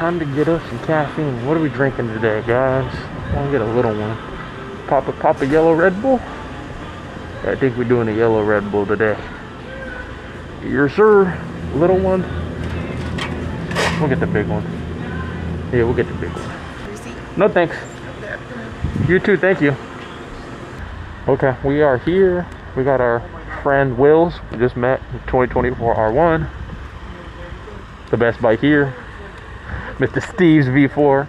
time to get us some caffeine. What are we drinking today, guys? I'm gonna get a little one. Pop a yellow Red Bull? I think we're doing a yellow Red Bull today. Yes, sir. Little one. We'll get the big one. Yeah, we'll get the big one. Receipt? No, thanks. You too, thank you. Okay, we are here. We got our friend Wills. We just met 2024 R1. The best bike here. Mr. Steve's V4.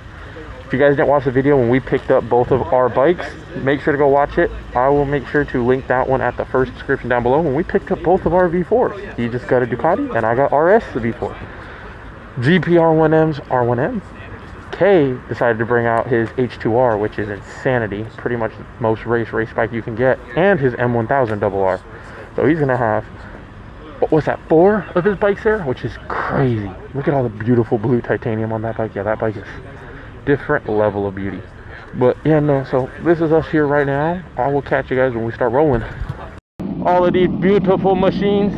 If you guys didn't watch the video when we picked up both of our bikes, make sure to go watch it. I will make sure to link that one at the first description down below. When we picked up both of our V4s, he just got a Ducati and I got RS the V4. GP R1M's R1M. K decided to bring out his H2R, which is insanity. Pretty much the most race bike you can get, and his M1000 RR. So he's gonna have, what's that, 4 of his bikes there, which is crazy. Look at all the beautiful blue titanium on that bike. Yeah, that bike is different level of beauty. But yeah, no, so this is us here right now. I will catch you guys when we start rolling. All of these beautiful machines.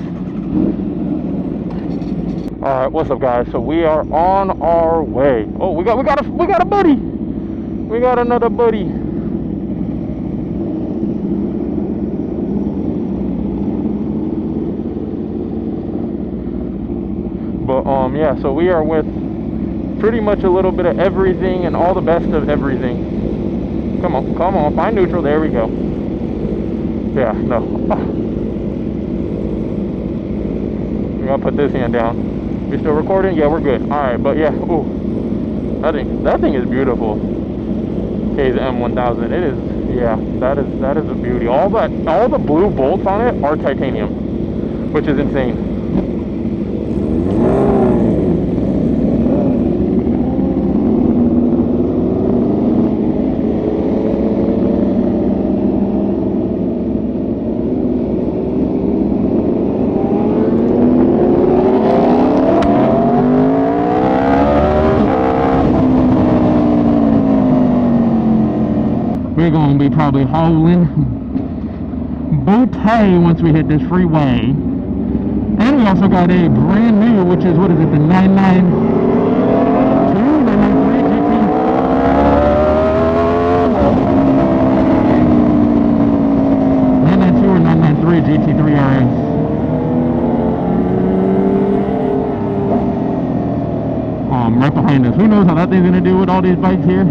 All right, what's up, guys? So we are on our way. Oh, we got a buddy. We got another buddy. But yeah, so we are with pretty much a little bit of everything and all the best of everything. Come on, find neutral. There we go. Yeah, no. We gotta put this hand down. We still recording? Yeah, we're good. All right, but yeah, ooh, that thing is beautiful. Okay, the M1000. It is, yeah, that is a beauty. All the blue bolts on it are titanium, which is insane. We're gonna be probably hauling Booty once we hit this freeway. And we also got a brand new, which is, what is it, the 993 GT. 992 or 993 GT3 RS. Right behind us. Who knows how that thing's gonna do with all these bikes here?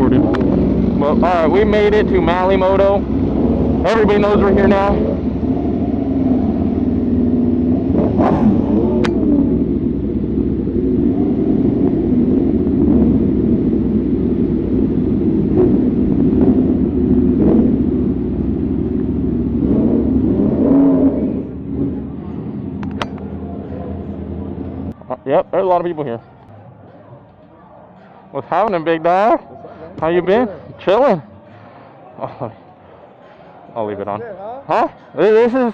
recorded. Well, all right, we made it to Malibu. Everybody knows we're here now. Yep, there's a lot of people here. What's happening, big dog? How you been? Chilling. Oh, I'll leave it on. Huh? This is,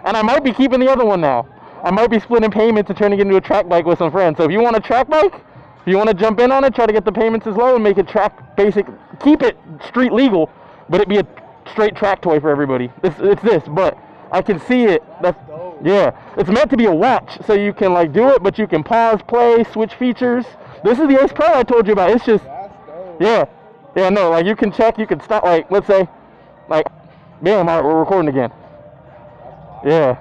and I might be keeping the other one now. I might be splitting payments and turning it into a track bike with some friends. So if you want a track bike, if you want to jump in on it, try to get the payments as low and make it track basic, keep it street legal, but it be a straight track toy for everybody. It's this, but I can see it. That's, yeah, it's meant to be a watch, so you can like do it, but you can pause, play, switch features. This is the Ace Pro I told you about. It's just, yeah, no, like you can check, you can stop, like let's say, like, bam, all right, we're recording again. Yeah.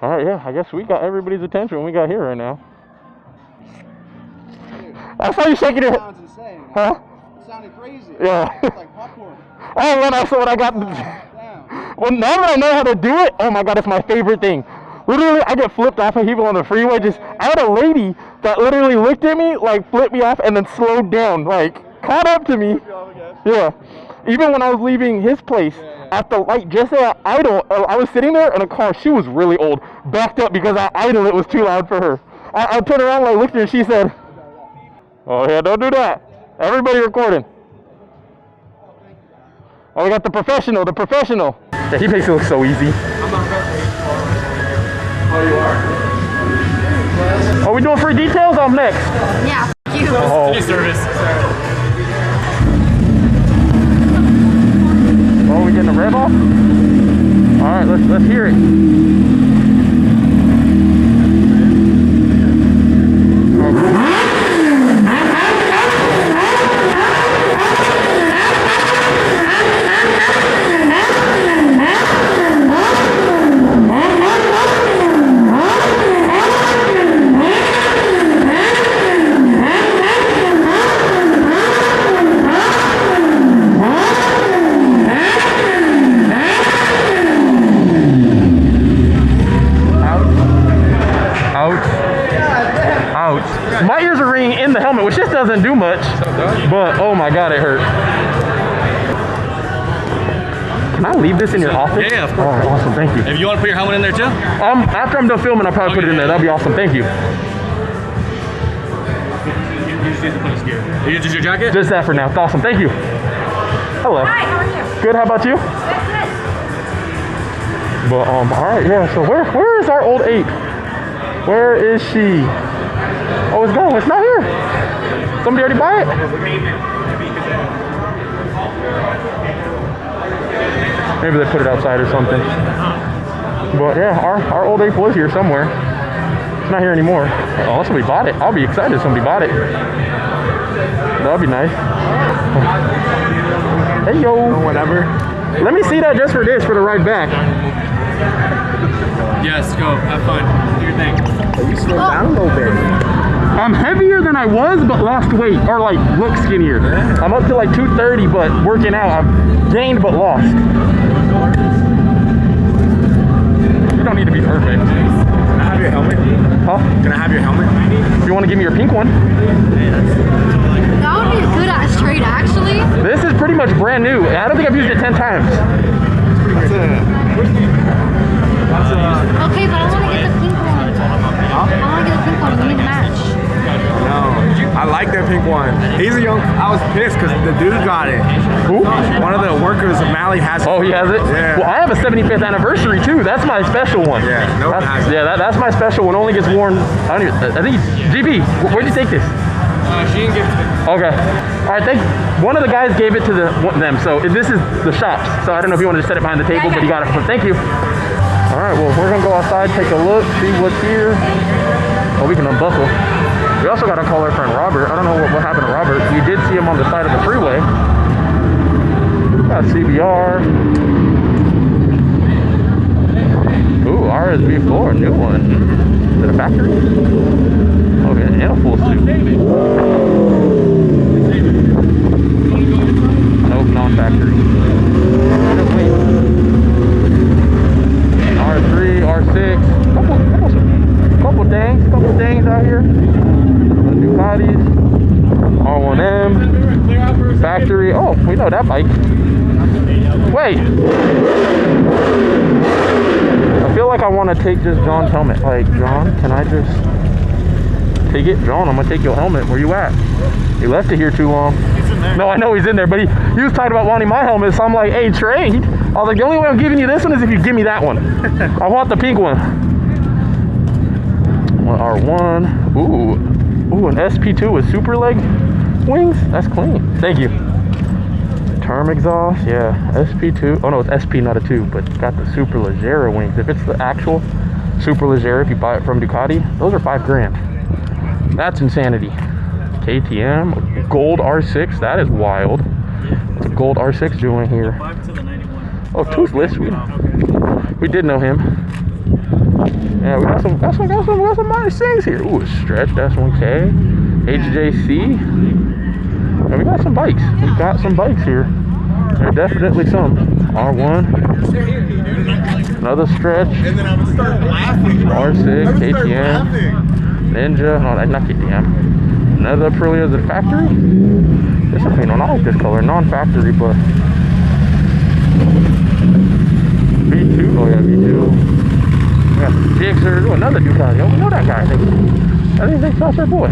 All right, yeah, I guess we got everybody's attention when we got here right now. I saw you shaking your head. Sounds insane. Huh? It sounded crazy. Yeah. It's like popcorn. Oh, when I saw what I got. Well, now that I know how to do it, oh my god, it's my favorite thing. Literally, I get flipped off of people on the freeway. Just, I had a lady that literally looked at me, like flipped me off, and then slowed down, like caught up to me. Yeah. Even when I was leaving his place at the light, just at idle, I was sitting there in a car. She was really old, backed up because at idle it was too loud for her. I turned around, like looked at her, and she said, "Oh yeah, don't do that. Everybody recording." Oh, we got the professional, Yeah, he makes it look so easy. I'm not ready. Oh, you are? Are we doing free details? I'm next. Yeah, f you. Oh. Service. Oh, we getting the rev off? Alright, let's hear it. My ears are ringing in the helmet, which just doesn't do much, but oh my god, it hurt. Can I leave this in your office? Yeah, of course. Oh, awesome, thank you. If you want to put your helmet in there too? After I'm done filming, I'll probably put it in there. That'll be awesome, thank you. You just need to put this gear. You just your jacket? Just that for now. It's awesome, thank you. Hello. Hi, how are you? Good, how about you? Good. But all right, yeah. So where is our old ape? Where is she? Oh, it's gone. It's not here. Somebody already buy it? Maybe they put it outside or something. But yeah, our old ape was here somewhere. It's not here anymore. Oh, somebody bought it. I'll be excited if somebody bought it. That'd be nice. Hey yo. Whatever. Let me see that just for this, for the ride back. Yes, go. Have fun. Do your thing. You slow down a little bit. I'm heavier than I was, but lost weight, or like look skinnier. Yeah. I'm up to like 230, but working out, I've gained but lost. You don't need to be perfect. Can I have your helmet? Huh? Can I have your helmet? You want to give me your pink one? That would be a good ass trade, actually. This is pretty much brand new. I don't think I've used it 10 times. Okay, but I want to get the pink one. I want to get the pink one. We need to match. No. I like that pink one. He's a young. I was pissed because the dude got it. Who? One of the workers of Mali has it. Oh, he has it? Yeah. Well, I have a 75th anniversary too. That's my special one. Yeah, no one has it. Yeah, that's my special one. Only gets worn. I think GB. Where'd you take this? She didn't give it to me. Okay. All right. Thank. One of the guys gave it to them. So this is the shops. So I don't know if you wanted to set it behind the table, but he got it. So thank you. All right. Well, we're gonna go outside, take a look, see what's here. Oh, we can unbuckle. We also got to call our friend Robert. I don't know what happened to Robert. We did see him on the side of the freeway. Got CBR. Ooh, RSV4, new one. Is it a factory? Okay, and a full suit. Nope, non-factory. Just wait. R3, R6. Couple dings out here. The Ducatis. R1M. Factory. Oh, we know that bike. Wait. I feel like I want to take just John's helmet. Like, John, can I just take it? John, I'm going to take your helmet. Where you at? He left it here too long. He's in there. No, I know he's in there, but he was talking about wanting my helmet, so I'm like, hey, trade. I was like, the only way I'm giving you this one is if you give me that one. I want the pink one. R1. Ooh, an SP2 with super leg wings. That's clean. Thank you. Term exhaust, yeah. SP2. Oh no, it's SP, not a 2, but got the super leggera wings. If it's the actual super leggera, if you buy it from Ducati, those are $5,000. That's insanity. KTM, gold R6. That is wild. What's a gold R6 doing here? Oh, Toothless. We did know him. Yeah, we got some nice things here. Ooh, a Stretch S1K, HJC. Yeah, we got some bikes. We got some bikes here. There are definitely some. R1. Another Stretch. R6, KTM, Ninja. No, that's not KTM. Another Aprilia. Is it factory? This is a paint on. I like this color. Non-factory, but V2. Oh yeah, V2. We got the STICKERZ. Oh, another Ducati. Oh, we know that guy. I think that's our boy.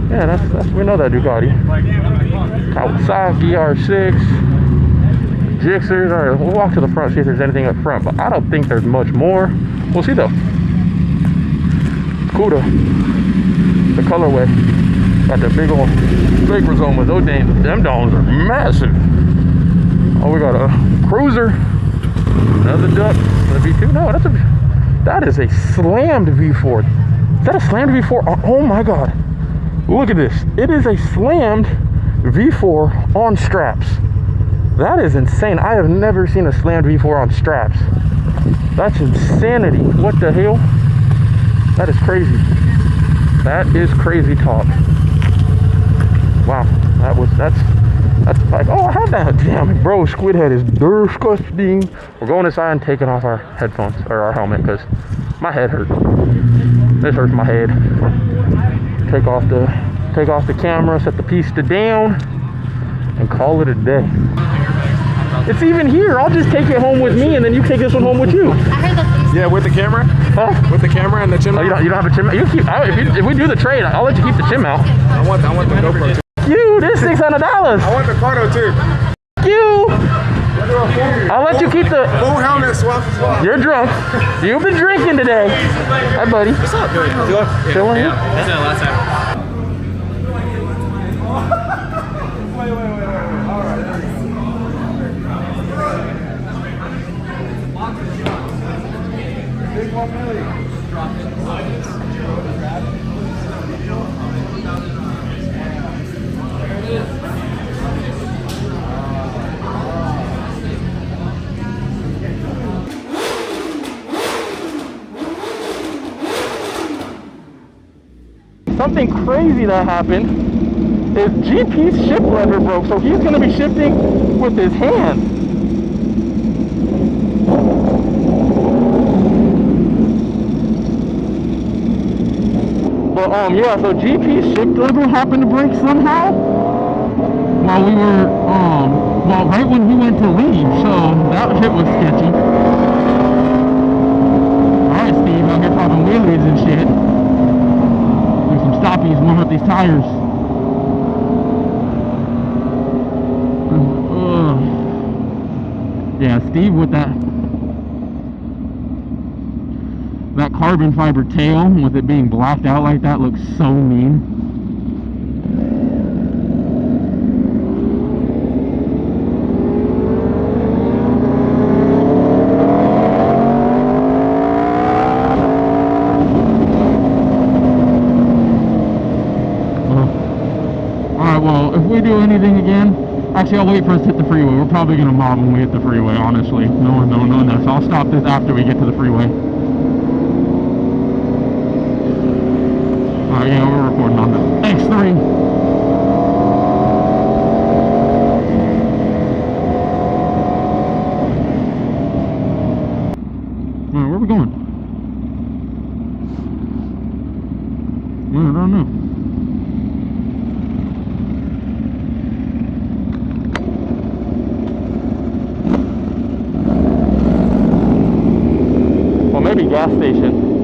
Yeah, that's we know that Ducati. Kawasaki R6. STICKERZ. All right, we'll walk to the front, see if there's anything up front, but I don't think there's much more. We'll see though. Cool though. The colorway. Got the big old Bakerzone. Those them dogs are massive. Oh, we got a Cruiser. Another Duck. A V2. No, that is a slammed V4. Is that a slammed V4? Oh my god. Look at this. It is a slammed V4 on straps. That is insane. I have never seen a slammed V4 on straps. That's insanity. What the hell? That is crazy. That is crazy talk. Wow. That's like, oh, I have that. Damn, bro, Squid Head is disgusting. We're going inside and taking off our headphones or our helmet because my head hurts. This hurts my head. Take off the camera, set the Pista down, and call it a day. It's even here. I'll just take it home with me, and then you take this one home with you. I heard that. Yeah, with the camera? Huh? With the camera and the chin mount? Oh, you don't have a chin mount? You keep, if we do the trade, I'll let you keep the chin mount. I want the GoPro too. You, this $600. I want the Cardo too. You. I'll let you keep the full helmet swap. You're drunk. You've been drinking today. Hi, buddy. What's up, dude? Chilling? Yeah, that's it last time. Wait. All right. Big 1 million. Something crazy that happened is GP's ship lever broke, so he's going to be shifting with his hand. But yeah, so GP's ship lever happened to break somehow while we were right when he went to leave, so that shit was sketchy. Alright, Steve, out here popping wheelies and shit. Stoppies, warm up these tires. Yeah, Steve with that carbon fiber tail with it being blacked out like that looks so mean. Do anything again? Actually, I'll wait for us to hit the freeway. We're probably gonna mob when we hit the freeway, honestly. No. So I'll stop this after we get to the freeway. Alright, yeah, we're recording on the X3. gas station.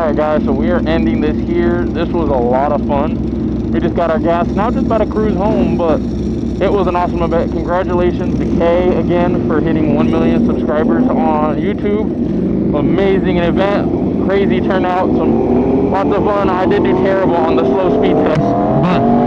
Alright guys, so we are ending this here. This was a lot of fun. We just got our gas, now just about to cruise home, but it was an awesome event. Congratulations to Kay again for hitting 1 million subscribers on YouTube. Amazing event, crazy turnout, lots of fun. I did do terrible on the slow speed test, but